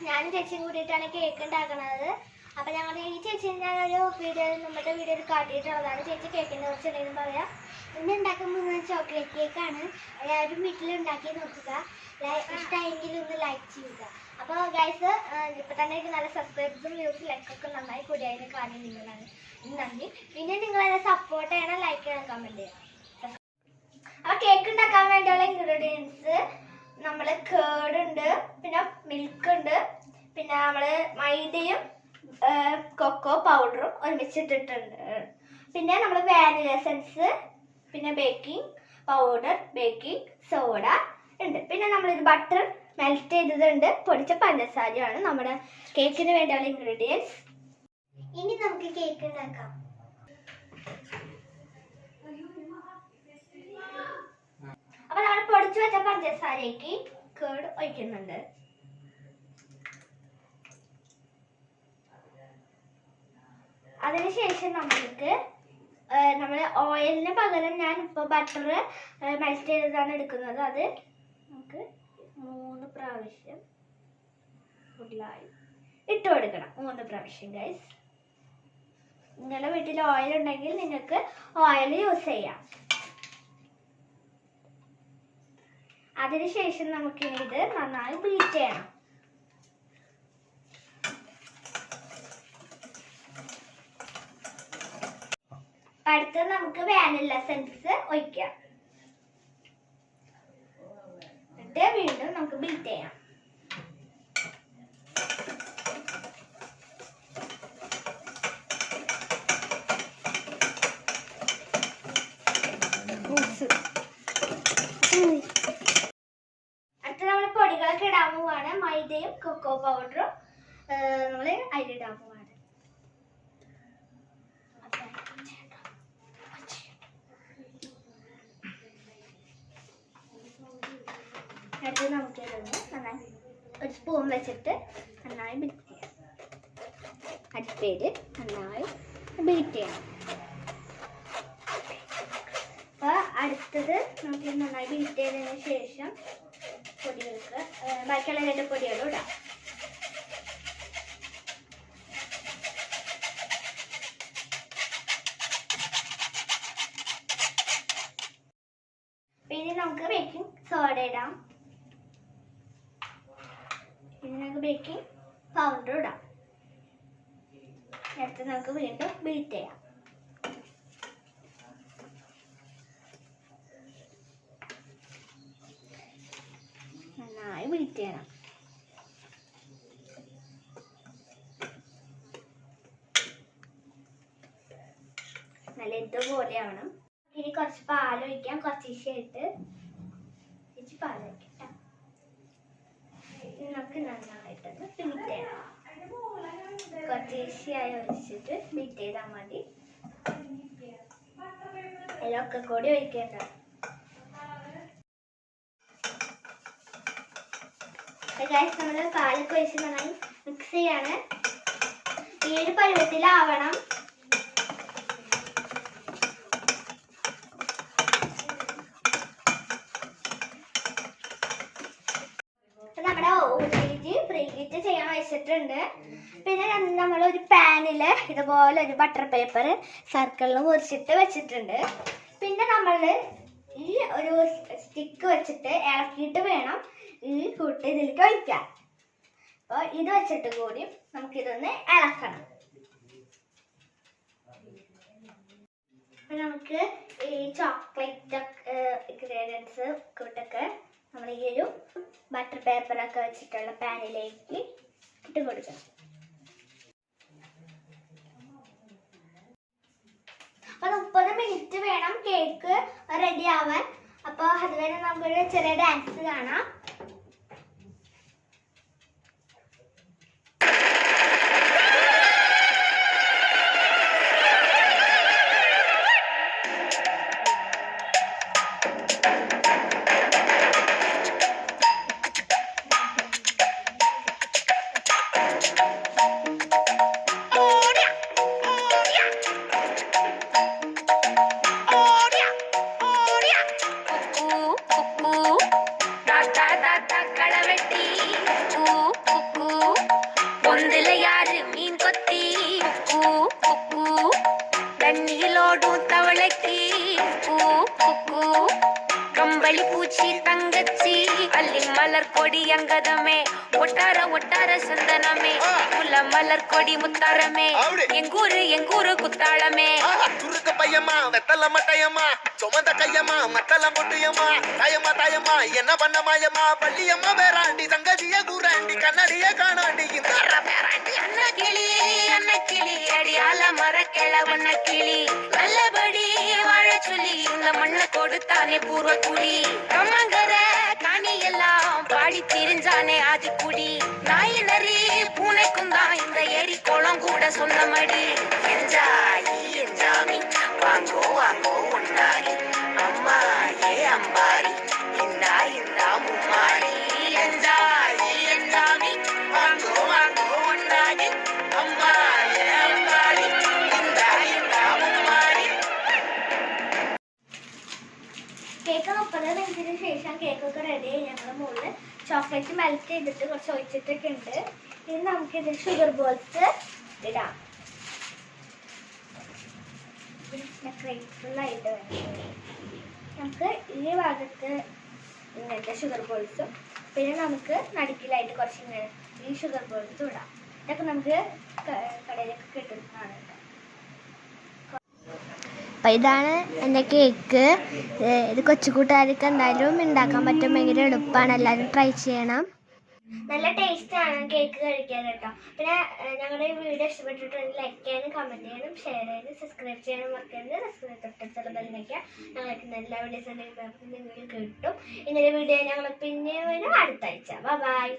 ഞാനും ചേച്ചിയും കൂടിയിട്ടാണ് കേക്ക് ഉണ്ടാക്കുന്നത്. അപ്പം ഞങ്ങൾ ഈ ചേച്ചി ഞാനൊരു നമ്മുടെ വീഡിയോയിൽ കാട്ടിയിട്ടുള്ളതാണ്. ചേച്ചി കേക്കിനെ കുറിച്ച് എന്തെങ്കിലും പറയാം. ഇന്ന് ഉണ്ടാക്കാൻ പോകുന്നത് ചോക്ലേറ്റ് കേക്കാണ്. എല്ലാവരും വീട്ടിലുണ്ടാക്കി നോക്കുക. ഇഷ്ടമായെങ്കിൽ ഒന്ന് ലൈക്ക് ചെയ്യുക. അപ്പോൾ ഗൈസ് ഇപ്പം തന്നെ നല്ല സബ്സ്ക്രൈബേഴ്സും വ്യൂസും ലൈക്കൊക്കെ നന്നായി കൂടിയതിന് കാര്യം നിങ്ങളാണ്. നന്ദി. പിന്നെ നിങ്ങളെന്നെ സപ്പോർട്ട് ചെയ്യണം, ലൈക്ക് ചെയ്യണം, കമൻറ്റ് ചെയ്യണം. അപ്പോൾ കേക്ക് ഉണ്ടാക്കാൻ വേണ്ടിയുള്ള ഇൻഗ്രീഡിയൻസ് നമ്മൾ കേടുണ്ട്, പിന്നെ മിൽക്ക് ഉണ്ട്, പിന്നെ നമ്മൾ മൈദയും കൊക്കോ പൗഡറും ഒരുമിച്ചിട്ടിട്ടുണ്ട്. പിന്നെ നമ്മൾ വാനില എസൻസ്, പിന്നെ ബേക്കിംഗ് പൗഡർ, ബേക്കിംഗ് സോഡ ഉണ്ട്. പിന്നെ നമ്മളിത് ബട്ടർ മെൽറ്റ് ചെയ്തതുണ്ട്, പൊടിച്ച പഞ്ചസാരയാണ് നമ്മുടെ കേക്കിന് വേണ്ടിയുള്ള ഇൻഗ്രീഡിയൻസ്. ഇനി നമുക്ക് കേക്ക് ഉണ്ടാക്കാം. അപ്പൊ നമ്മൾ പൊടിച്ചു വെച്ച പഞ്ചസാരയ്ക്ക് കേട് ഒഴിക്കുന്നുണ്ട്. അതിനുശേഷം നമ്മൾ ഓയിലിന് പകരം ഞാൻ ഇപ്പോൾ ബട്ടർ മെൽറ്റ് ചെയ്തതാണ് എടുക്കുന്നത്. അത് നമുക്ക് 3 പ്രാവശ്യം ഫുള്ളായി ഇട്ട് കൊടുക്കണം. 3 പ്രാവശ്യം ഗൈസ്. നിങ്ങളുടെ വീട്ടിൽ ഓയിൽ ഉണ്ടെങ്കിൽ നിങ്ങൾക്ക് ഓയിൽ യൂസ് ചെയ്യാം. അതിനുശേഷം നമുക്കിനി ഇത് നന്നായി ബീറ്റ് ചെയ്യണം. അടുത്ത് നമുക്ക് വാനില എസൻസ് ഒഴിക്കാം. എന്നിട്ട് വീണ്ടും നമുക്ക് ബീറ്റ് ചെയ്യാം. അടുത്ത് നമ്മൾ പൊടികളൊക്കെ ഇടാൻ പോവാണ്. മൈദയും കൊക്കോ പൗഡറും നമ്മൾ അതിലിടാൻ പോവാണ്. അടുത്ത് നമുക്ക് നന്നായി ഒരു സ്പൂൺ വെച്ചിട്ട് നന്നായി ബീറ്റ് ചെയ്യാം. അടുപ്പേര് നന്നായി ബീറ്റ് ചെയ്യണം. അപ്പോൾ അടുത്തത് നമുക്ക് നന്നായി ബീറ്റ് ചെയ്തതിന് ശേഷം പൊടികൾക്ക് ബാക്കിയുള്ള 2 പൊടികളും ഇടാം. പിന്നെ നമുക്ക് ബേക്കിംഗ് സോഡ ഇടാം. പിന്നെ നമുക്ക് ബേക്കിംഗ് പൗഡർ ഇടാം. അടുത്ത് നമുക്ക് വീണ്ടും ബീറ്റ് ചെയ്യാം. നന്നായി ബീറ്റ് ചെയ്യണം. നല്ല ഇതുപോലെ ആവണം. ഇനി കുറച്ച് പാൽ ഒഴിക്കാം. കുറച്ച് ഈശയായിട്ട് പാൽ ഒഴിക്കാം. നമുക്ക് നന്നായിട്ടൊന്ന് ബീറ്റ് ചെയ്യണം. കുറച്ച് ഈശയായി ഒഴിച്ചിട്ട് ബീറ്റ് ചെയ്താൽ മതി. അതിലൊക്കെ കൂടി ഒഴിക്കേണ്ട. നമ്മൾ പാലൊക്കെ ഒഴിച്ച് നന്നായി മിക്സ് ചെയ്യാണ്. ഈ ഒരു പരുവത്തിലാവണം. നമ്മുടെ പ്രീഹീറ്റ് ചെയ്യാൻ വെച്ചിട്ടുണ്ട്. പിന്നെ നമ്മൾ ഒരു പാനിൽ ഇതുപോലെ ഒരു ബട്ടർ പേപ്പർ സർക്കിളിൽ മുറിച്ചിട്ട് വെച്ചിട്ടുണ്ട്. പിന്നെ നമ്മൾ ഈ ഒരു സ്റ്റിക്ക് വെച്ചിട്ട് ഇളക്കിയിട്ട് വേണം ഈ കൂട്ട് ഇതിലേക്ക് ഒഴിക്കാൻ. അപ്പോൾ ഇത് വെച്ചിട്ട് കൂടി നമുക്കിതൊന്ന് ഇളക്കണം. അപ്പം നമുക്ക് ഈ ചോക്ലേറ്റ് ഇൻഗ്രീഡിയൻസ് കൂട്ടൊക്കെ നമ്മൾ ഈ ഒരു ബട്ടർ പേപ്പറൊക്കെ വെച്ചിട്ടുള്ള പാനിലേക്ക് ഇട്ട് കൊടുക്കണം. അപ്പോൾ 30 മിനിറ്റ് വേണം കേക്ക് റെഡി ആവാൻ. അപ്പോൾ അതുവരെ നമുക്കൊരു ചെറിയ ഡാൻസ് കാണാം. കളവെട്ടി ചോക്ലേറ്റ് പൂക്കൂ കമ്പളി പൂച്ചി തങ്കച്ചി അല്ലി മലർക്കൊടി അങ്കതമേ ഒട്ടാര ഒട്ടാര ചന്ദനമേ മുല്ല മലർക്കൊടി മുത്താരമേ എങ്കൂറ് കുത്താളമേ துருக்கு பையம்மா வெத்தல மட்டையம்மா சுமந்த கையம்மா மத்தல மொட்டையம்மா தாயம்மா என்ன பண்ண மாயம்மா பள்ளியம்மா வேறாண்டி சங்கதிய கூறாண்டி கண்ணடிய காணாண்டி இந்த அண்ணா கிளி அடியால மர கிழவண்ண கிளி நல்லபடி வாழ சொல்லி இந்த மண்ணை கொடுத்தானே பூர்வ குடி கம்மங்கர காணி எல்லாம் பாடி திரிஞ்சானே ஆதி குடி நாய் நரி பூனைக்கும் தான் இந்த ஏரி குளம் கூட சொந்தமடி என்ஜாமி வாங்கோ உன்னாரி அம்மா ஏ அம்பாரி இந்தா மும்மாரி என்ஜாமி வாங்கோ உன்னாரி அம்மா ஏ அம்பாரி இந்தா மும்மாரி. കേക്ക് 30 മിനിറ്റിന് ശേഷം കേക്കൊക്കെ റെഡി ആയി. ഞങ്ങളുടെ മുകളിൽ ചോക്ലേറ്റ് മെൽറ്റ് ചെയ്തിട്ട് കുറച്ച് ഒഴിച്ചിട്ടൊക്കെ ഉണ്ട്. ഇനി നമുക്ക് ഇതിൽ ഷുഗർ ബോൾസ് ഇടാം. ഡെക്കറേറ്റീവായിട്ട് വേണം. നമുക്ക് ഈ ഭാഗത്ത് ഇങ്ങനത്തെ ഷുഗർ ബോൾസും പിന്നെ നമുക്ക് നടുക്കിലായിട്ട് കുറച്ച് ഇങ്ങനെ ഈ ഷുഗർ ബോൾസും ഇടാം. ഇതൊക്കെ നമുക്ക് കടയിലൊക്കെ കിട്ടുന്നതാണ്. അപ്പം ഇതാണ് എൻ്റെ കേക്ക്. ഇത് കൊച്ചുകൂട്ടുകാർക്ക് എന്തായാലും ഉണ്ടാക്കാൻ പറ്റും. ഭയങ്കര എളുപ്പമാണ്. എല്ലാവരും ട്രൈ ചെയ്യണം. നല്ല ടേസ്റ്റാണ് കേക്ക് കഴിക്കാൻ കേട്ടോ. പിന്നെ ഞങ്ങളുടെ ഈ വീഡിയോ ഇഷ്ടപ്പെട്ടിട്ടുണ്ടെങ്കിൽ ലൈക്ക് ചെയ്യാനും കമൻറ്റ് ചെയ്യാനും ഷെയർ ചെയ്യാനും സബ്സ്ക്രൈബ് ചെയ്യാനും മറക്കരുത്. തൊട്ടടുത്തുള്ള ബെല്ലിനൊക്കെ ഞങ്ങൾക്ക് എല്ലാ വീഡിയോസും നിങ്ങൾക്ക് കിട്ടും. ഇന്നലെ വീഡിയോ ഞങ്ങൾ പിന്നെ വരും അടുത്ത ആഴ്ച. ബൈ.